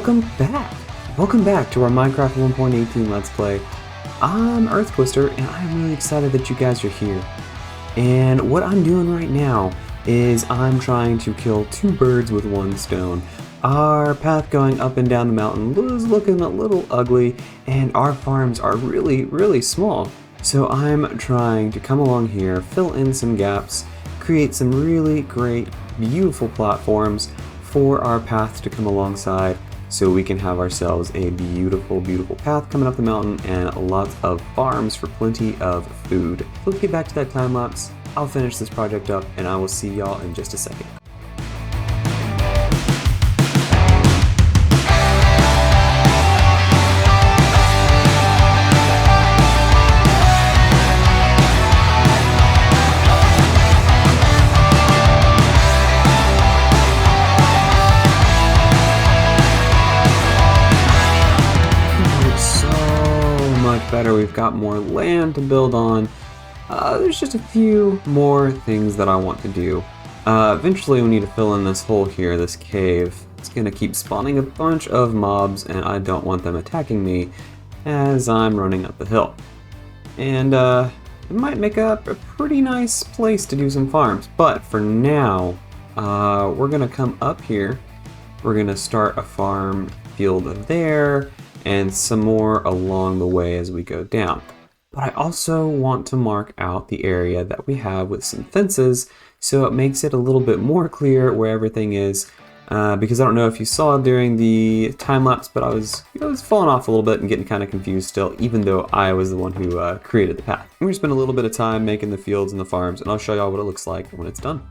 welcome back! Welcome back to our Minecraft 1.18 Let's Play. I'm EarthTwister, and I'm really excited that you guys are here. And what I'm doing right now is I'm trying to kill two birds with one stone. Our path going up and down the mountain is looking a little ugly, and our farms are really small. So I'm trying to come along here, fill in some gaps, create some really great, beautiful platforms for our path to come alongside, so we can have ourselves a beautiful path coming up the mountain and lots of farms for plenty of food. Let's get back to that time lapse. I'll finish this project up and I will see y'all in just a second. Better, we've got more land to build on. There's just a few more things that I want to do. Eventually we need to fill in this hole here, this cave. It's gonna keep spawning a bunch of mobs and I don't want them attacking me as I'm running up the hill. And it might make up a pretty nice place to do some farms, but for now we're gonna come up here. We're gonna start a farm field there and some more along the way as we go down. But I also want to mark out the area that we have with some fences so it makes it a little bit more clear where everything is, because I don't know if you saw during the time lapse, but I was falling off a little bit and getting kind of confused still, even though I was the one who created the path. We're gonna spend a little bit of time making the fields and the farms, and I'll show y'all what it looks like when it's done.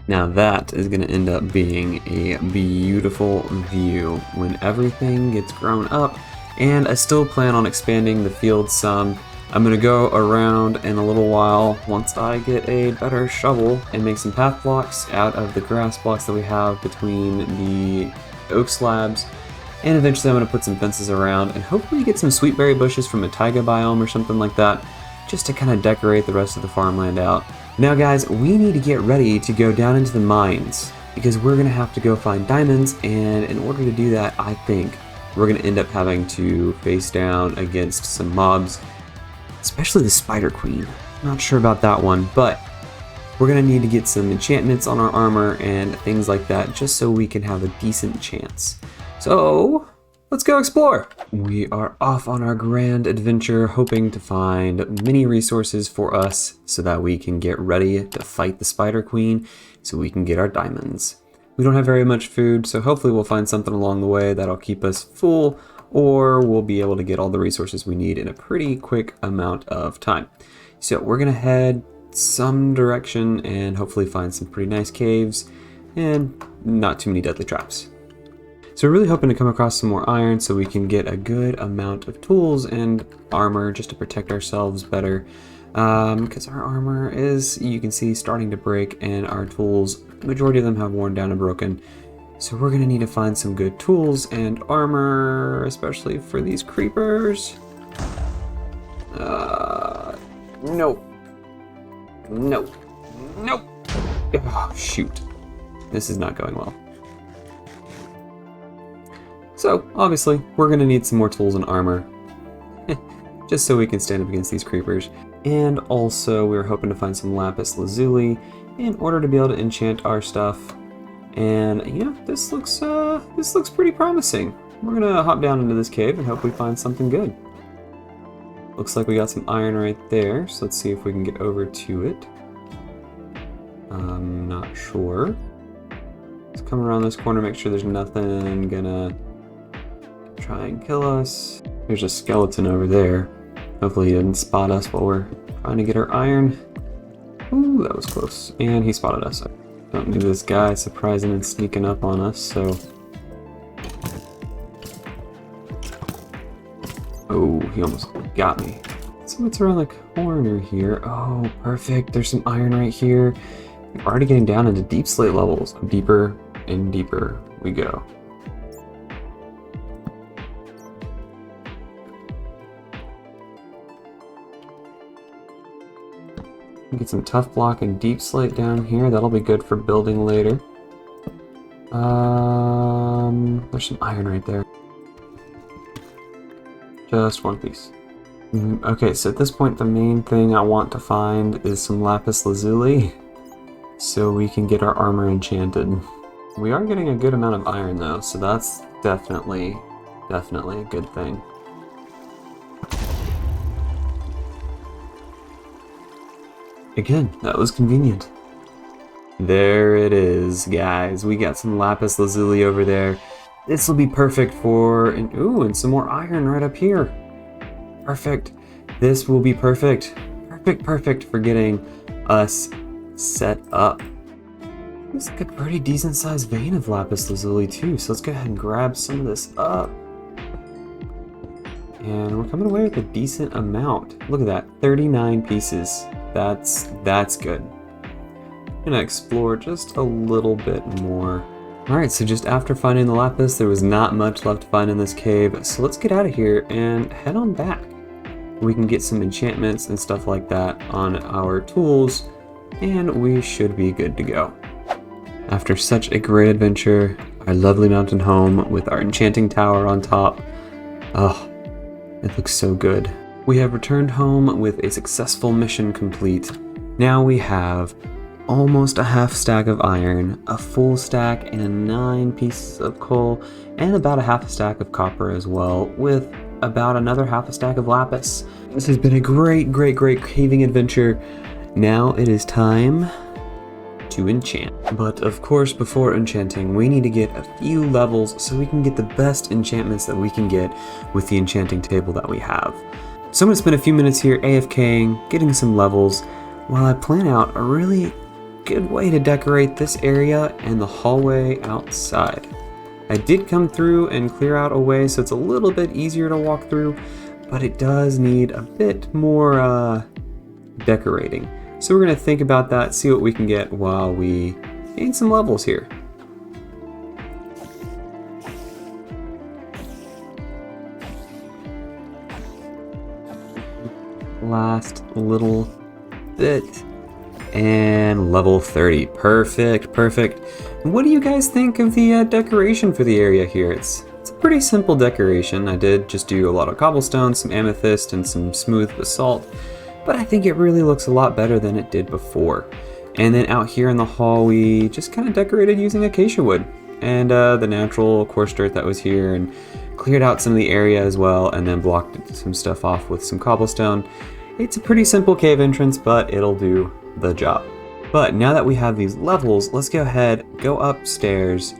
Now that is going to end up being a beautiful view when everything gets grown up, and I still plan on expanding the field some. I'm going to go around in a little while once I get a better shovel and make some path blocks out of the grass blocks that we have between the oak slabs, and eventually I'm going to put some fences around and hopefully get some sweetberry bushes from a taiga biome or something like that, just to kind of decorate the rest of the farmland out. Now guys, we need to get ready to go down into the mines because we're going to have to go find diamonds, and in order to do that, I think we're going to end up having to face down against some mobs, especially the Spider Queen. Not sure about that one, but we're going to need to get some enchantments on our armor and things like that just so we can have a decent chance. So let's go explore! We are off on our grand adventure, hoping to find many resources for us so that we can get ready to fight the Spider Queen so we can get our diamonds. We don't have very much food, so hopefully we'll find something along the way that'll keep us full, or we'll be able to get all the resources we need in a pretty quick amount of time. So we're gonna head some direction and hopefully find some pretty nice caves and not too many deadly traps. So we're really hoping to come across some more iron so we can get a good amount of tools and armor just to protect ourselves better, because our armor is, you can see, starting to break, and our tools, the majority of them have worn down and broken. So we're going to need to find some good tools and armor, especially for these creepers. Nope. Oh, shoot. This is not going well. So, obviously, we're going to need some more tools and armor, just so we can stand up against these creepers. And also, we were hoping to find some lapis lazuli in order to be able to enchant our stuff. And, yeah, this looks pretty promising. We're going to hop down into this cave and hope we find something good. Looks like we got some iron right there, so let's see if we can get over to it. I'm not sure. Let's come around this corner, make sure there's nothing gonna try and kill us. There's a skeleton over there. Hopefully he didn't spot us while we're trying to get our iron. Ooh, that was close. And he spotted us. Don't need this guy surprising and sneaking up on us, so. Oh, he almost got me. Let's see what's around the corner here. Oh, perfect. There's some iron right here. We're already getting down into deep slate levels. Deeper and deeper we go. Get some tough block and deep slate down here. That'll be good for building later. There's some iron right there. Just one piece. Okay, so at this point the main thing I want to find is some lapis lazuli so we can get our armor enchanted. We are getting a good amount of iron though, so that's definitely a good thing. Again, that was convenient. There it is, guys. We got some lapis lazuli over there. This will be perfect for, and some more iron right up here. Perfect. This will be perfect. Perfect for getting us set up. It's like a pretty decent sized vein of lapis lazuli too, so let's go ahead and grab some of this up. And we're coming away with a decent amount. Look at that, 39 pieces. That's good. I'm gonna explore just a little bit more. Alright, so just after finding the lapis, there was not much left to find in this cave, so let's get out of here and head on back. We can get some enchantments and stuff like that on our tools, and we should be good to go. After such a great adventure, our lovely mountain home with our enchanting tower on top, oh, it looks so good. We have returned home with a successful mission complete. Now we have almost a half stack of iron, a full stack and 9 pieces of coal, and about a half a stack of copper as well, with about another half a stack of lapis. This has been a great caving adventure. Now it is time to enchant. But of course, before enchanting, we need to get a few levels so we can get the best enchantments that we can get with the enchanting table that we have. So I'm going to spend a few minutes here AFKing, getting some levels, while I plan out a really good way to decorate this area and the hallway outside. I did come through and clear out a way so it's a little bit easier to walk through, but it does need a bit more decorating. So we're going to think about that, see what we can get while we gain some levels here. Last little bit, and level 30. Perfect. What do you guys think of the decoration for the area here? It's a pretty simple decoration. I did just do a lot of cobblestone, some amethyst, and some smooth basalt, but I think it really looks a lot better than it did before. And then out here in the hall, we just kind of decorated using acacia wood and the natural coarse dirt that was here, and cleared out some of the area as well, and then blocked some stuff off with some cobblestone. It's a pretty simple cave entrance, but it'll do the job. But now that we have these levels, let's go ahead, go upstairs,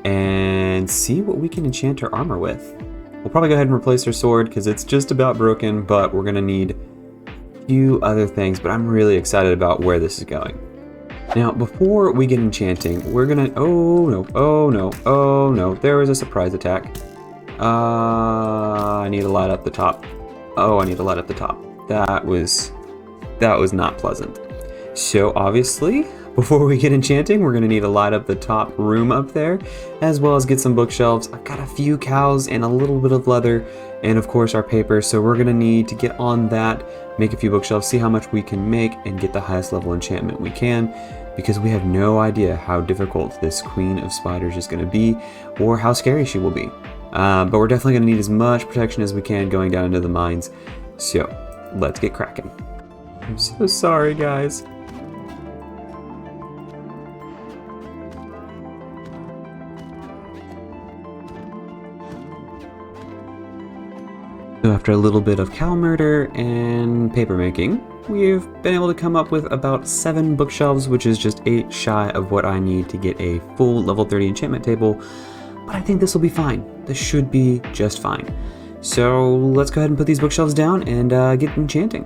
and see what we can enchant our armor with. We'll probably go ahead and replace our sword because it's just about broken, but we're gonna need a few other things, but I'm really excited about where this is going. Now, before we get enchanting, we're gonna, oh no, there was a surprise attack. I need to light up the top. Oh, I need to light up the top. That was not pleasant. So obviously, before we get enchanting, we're gonna need to light up the top room up there, as well as get some bookshelves. I've got a few cows and a little bit of leather, and of course our paper, so we're gonna need to get on that, make a few bookshelves, see how much we can make, and get the highest level enchantment we can, because we have no idea how difficult this Queen of Spiders is gonna be, or how scary she will be. But we're definitely gonna need as much protection as we can going down into the mines, so let's get cracking. I'm so sorry, guys. So after a little bit of cow murder and paper making, we've been able to come up with about 7 bookshelves, which is just 8 shy of what I need to get a full level 30 enchantment table, but I think this will be fine. This should be just fine. So let's go ahead and put these bookshelves down and get enchanting.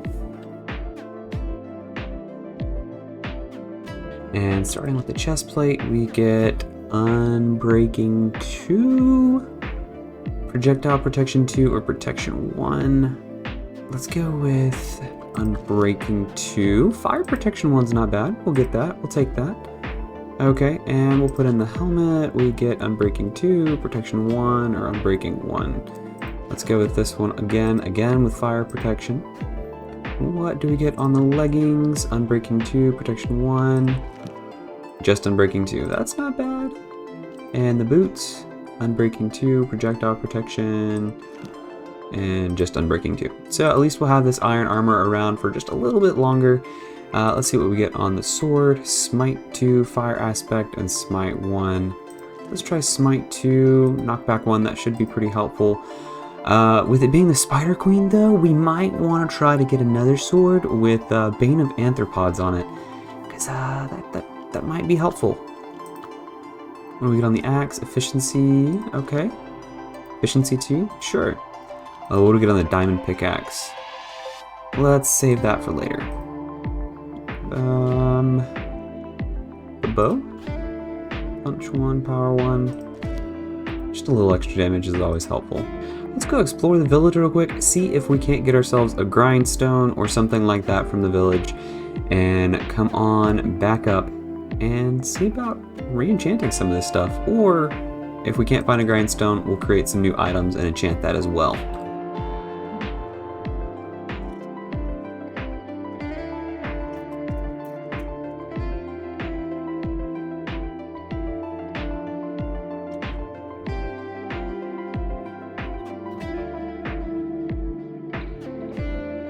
And starting with the chest plate, we get Unbreaking 2, Projectile Protection 2, or Protection 1. Let's go with Unbreaking 2. Fire Protection 1's not bad. We'll get that. We'll take that. Okay, and we'll put in the helmet. We get Unbreaking 2, Protection 1, or Unbreaking 1. Let's go with this one again with Fire Protection. What do we get on the leggings? Unbreaking 2, Protection 1. Just Unbreaking 2. That's not bad. And the boots. Unbreaking 2, projectile protection, and just unbreaking 2. So at least we'll have this iron armor around for just a little bit longer. Let's see what we get on the sword. Smite 2, fire aspect, and smite 1. Let's try smite 2, knockback 1, that should be pretty helpful. With it being the Spider Queen though, we might want to try to get another sword with Bane of Arthropods on it. Because that might be helpful. What do we get on the axe? Efficiency, okay. Efficiency 2, sure. What do we get on the diamond pickaxe? Let's save that for later. The bow? Punch 1, power 1. Just a little extra damage is always helpful. Let's go explore the village real quick, see if we can't get ourselves a grindstone or something like that from the village, and come on back up and see about re-enchanting some of this stuff. Or if we can't find a grindstone, we'll create some new items and enchant that as well.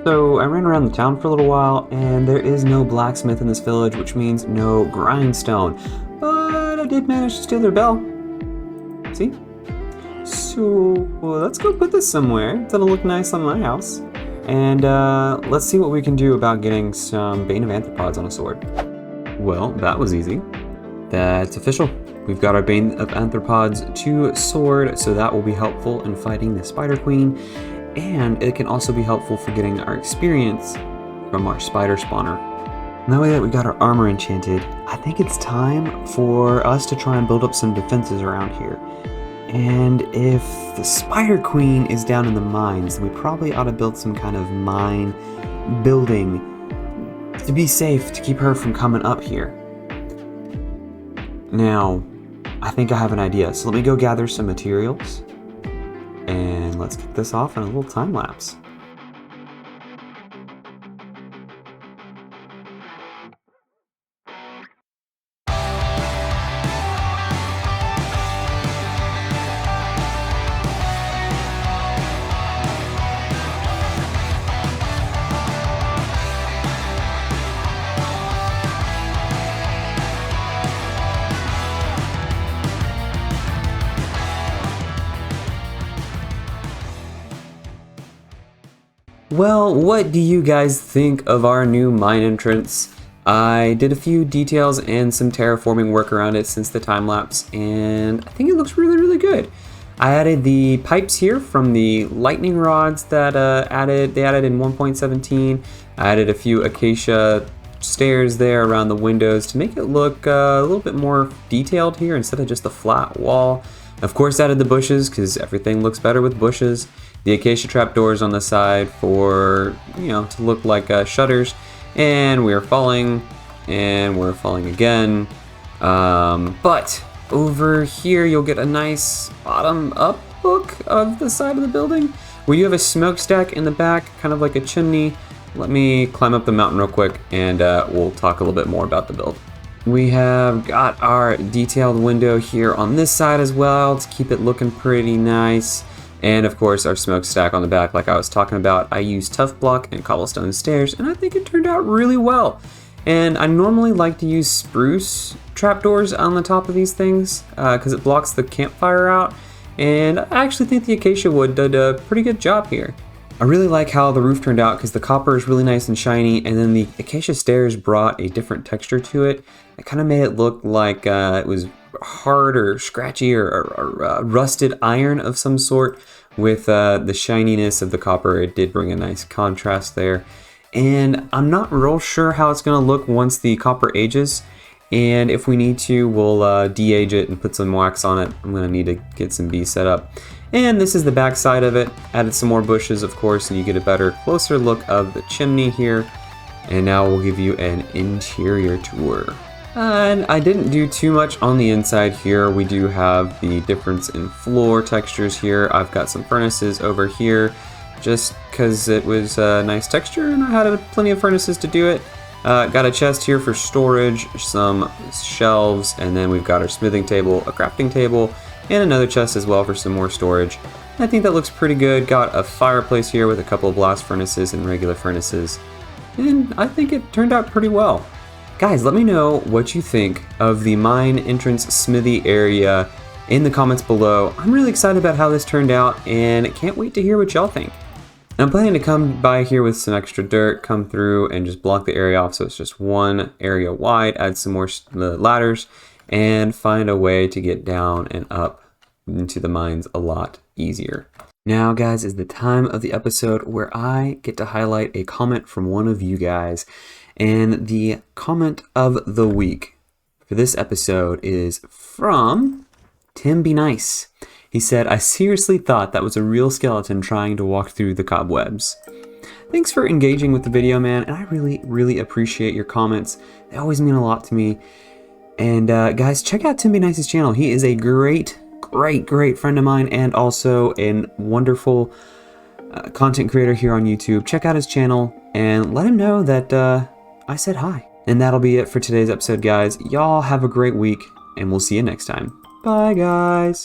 So I ran around the town for a little while, and there is no blacksmith in this village, which means no grindstone. But I did manage to steal their bell. See? So let's go put this somewhere that'll look nice on my house. And let's see what we can do about getting some Bane of Arthropods on a sword. Well, that was easy. That's official. We've got our Bane of Arthropods 2 sword, so that will be helpful in fighting the Spider Queen. And it can also be helpful for getting our experience from our spider spawner. Now that we got our armor enchanted, I think it's time for us to try and build up some defenses around here. And if the Spider Queen is down in the mines, then we probably ought to build some kind of mine building to be safe, to keep her from coming up here. Now, I think I have an idea, so let me go gather some materials. And let's kick this off in a little time lapse. Well, what do you guys think of our new mine entrance? I did a few details and some terraforming work around it since the time lapse, and I think it looks really, really good. I added the pipes here from the lightning rods that they added in 1.17. I added a few acacia stairs there around the windows to make it look a little bit more detailed here instead of just a flat wall. Of course, added the bushes because everything looks better with bushes. The acacia trapdoors on the side for, to look like shutters. And we're falling, and we're falling again. But over here, you'll get a nice bottom-up look of the side of the building, where you have a smokestack in the back, kind of like a chimney. Let me climb up the mountain real quick, and we'll talk a little bit more about the build. We have got our detailed window here on this side as well to keep it looking pretty nice. And of course our smokestack on the back, like I was talking about. I used tough block and cobblestone stairs, and I think it turned out really well. And I normally like to use spruce trapdoors on the top of these things because it blocks the campfire out. And I actually think the acacia wood did a pretty good job here. I really like how the roof turned out because the copper is really nice and shiny, and then the acacia stairs brought a different texture to it. It kind of made it look like it was hard or scratchy or rusted iron of some sort. With the shininess of the copper, it did bring a nice contrast there. And I'm not real sure how it's going to look once the copper ages. And if we need to, we'll de-age it and put some wax on it. I'm going to need to get some bees set up. And this is the back side of it. Added some more bushes, of course, and you get a better, closer look of the chimney here. And now we'll give you an interior tour. And I didn't do too much on the inside here. We do have the difference in floor textures here. I've got some furnaces over here just because it was a nice texture and I had plenty of furnaces to do it. Got a chest here for storage, some shelves, and then we've got our smithing table, a crafting table, and another chest as well for some more storage. I think that looks pretty good. Got a fireplace here with a couple of blast furnaces and regular furnaces, and I think it turned out pretty well. Guys, let me know what you think of the mine entrance smithy area in the comments below. I'm really excited about how this turned out and can't wait to hear what y'all think. I'm planning to come by here with some extra dirt, come through and just block the area off so it's just one area wide, add some more ladders, and find a way to get down and up into the mines a lot easier. Now, guys, is the time of the episode where I get to highlight a comment from one of you guys. And the comment of the week for this episode is from Tim Be Nice. He said, "I seriously thought that was a real skeleton trying to walk through the cobwebs." Thanks for engaging with the video, man, and I really appreciate your comments. They always mean a lot to me. And guys, check out Tim Be Nice's channel. He is a great friend of mine and also a wonderful content creator here on YouTube. Check out his channel and let him know that I said hi. And that'll be it for today's episode, guys. Y'all have a great week, and we'll see you next time. Bye, guys.